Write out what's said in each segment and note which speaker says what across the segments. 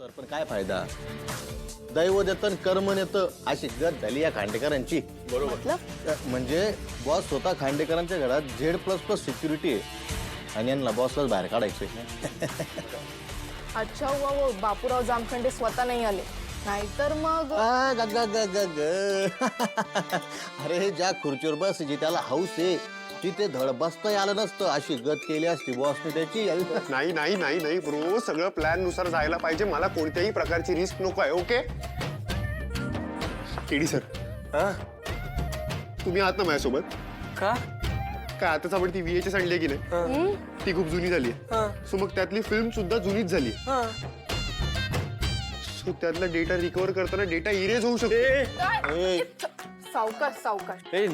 Speaker 1: Sir पण काय फायदा? दैव देतं कर्म नेतं अशी गत झाली या खांडेकरांची.
Speaker 2: बरोबर.
Speaker 1: म्हणजे बॉस स्वतः खांडेकरांच्या घरात Z++ सिक्युरिटी आहे आणि यांना बॉसलाच बाहेर काढायचंय.
Speaker 2: अच्छा हुआ वो बापूराव जामखंडे स्वतः नाही आले, नाहीतर मग
Speaker 1: अरे ज्या खुर्चीवर बसायची त्याला हौस आहे, तिथे धड बसताही आलं नसतं. अशी गत केली असती बॉसने त्याची.
Speaker 3: नाही नाही नाही नाही ब्रो, सगळं प्लॅन नुसार जायला पाहिजे. मला कोणत्याही प्रकारची रिस्क नको आहे. ओके केडी सर, तुम्ही आहात ना माझ्यासोबत?
Speaker 4: का?
Speaker 3: काय आताच आपण ती VHS आणली की नाही, ती खूप जुनी झाली. सो मग त्यातली फिल्म सुद्धा जुनीच झाली. सो त्यातला डेटा रिकव्हर करताना डेटा इरेज होऊ शकतो.
Speaker 2: सावकाश सावकाश.
Speaker 3: नाही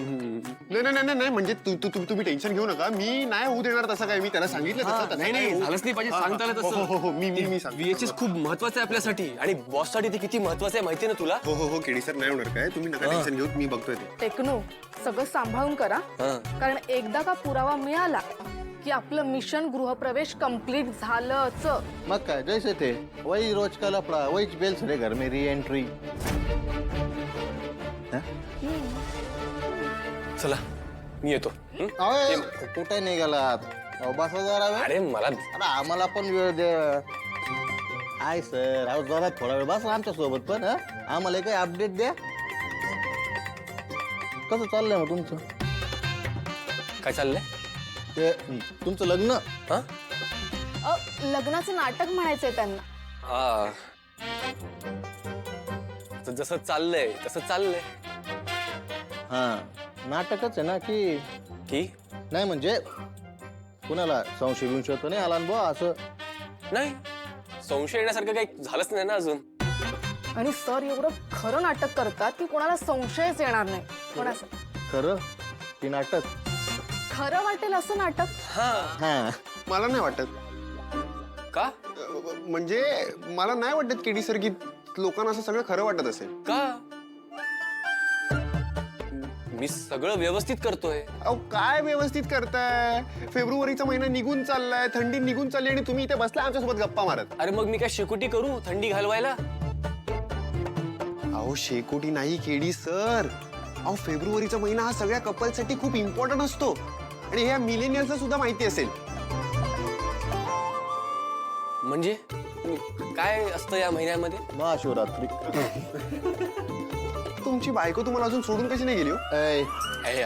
Speaker 3: नाही नाही नाही म्हणजे तुम्ही टेन्शन घेऊ नका. मी नाही होऊ देणार तसं काय. मी त्याला सांगितलं तसं.
Speaker 4: नाही नाही झालंच नाही पाहिजे, सांगता आलं
Speaker 3: हो हो हो मी
Speaker 4: तसं.
Speaker 3: सांगतो.
Speaker 4: VHS खूप महत्वाचं आहे आपल्यासाठी आणि बॉससाठी ते किती महत्वाचं आहे माहिती ना तुला?
Speaker 3: हो हो हो केडी सर, नाही होणार काय. तुम्ही नका टेन्शन घेऊ, मी बघतोय ते.
Speaker 2: टेक्नो सगळं सांभाळून करा, कारण एकदा का पुरावा मिळाला की आपलं मिशन गृहप्रवेश कंप्लीट झालंच.
Speaker 1: मग काय जैसे थे वही रोज का लफड़ा, वही बेल्स रे घर में री एंट्री.
Speaker 4: चला मी येतो.
Speaker 1: कुठे निघालात? बसा जरा वेळ.
Speaker 4: अरे मला
Speaker 1: अरे आम्हाला पण वेळ दे. हाय सर, अहो जरा थोडा वेळ बसा आमच्या सोबत पण. आम्हाला काही अपडेट द्या. कसं चाललंय मग तुमचं?
Speaker 4: काय चाललंय?
Speaker 1: ते तुमचं लग्न.
Speaker 2: लग्नाचं नाटक म्हणायचंय त्यांना.
Speaker 4: जसं चाललंय तसं चाललंय.
Speaker 1: हा नाटकच आहे ना की
Speaker 4: की
Speaker 1: नाही म्हणजे कुणाला संशय बिंशय तर नाही आला बुवा असं?
Speaker 4: नाही, संशय येण्यासारखं काही झालंच नाही ना अजून.
Speaker 2: आणि सर एवढं खरं नाटक करतात की कोणाला संशयच येणार नाही. पण असं
Speaker 1: खरं की नाटक?
Speaker 2: खरं वाटेल असं नाटक.
Speaker 1: हा
Speaker 3: मला नाही वाटत.
Speaker 4: का?
Speaker 3: म्हणजे मला नाही वाटत केडी सर की लोकांना असं सगळं खरं वाटत असेल.
Speaker 4: का? मी सगळं व्यवस्थित करतोय.
Speaker 3: अहो काय व्यवस्थित करताय? फेब्रुवारीचा महिना निघून चाललाय, थंडी निघून चालली आणि तुम्ही इथे बसलाय आमच्यासोबत गप्पा मारत.
Speaker 4: अरे मग मी काय शेकोटी करू थंडी घालवायला?
Speaker 3: अहो शेकोटी नाही केडी सर. अहो फेब्रुवारीचा महिना हा सगळ्या कपलसाठी खूप इम्पॉर्टंट असतो आणि ह्या मिलेनियल्सला सुद्धा माहिती असेल.
Speaker 4: म्हणजे काय असतं या महिन्यामध्ये?
Speaker 1: महाशिवरात्री.
Speaker 3: तुमची बायको तुम्हाला अजून सोडून कशी नाही गेली हो?
Speaker 1: ऐ,
Speaker 4: अरे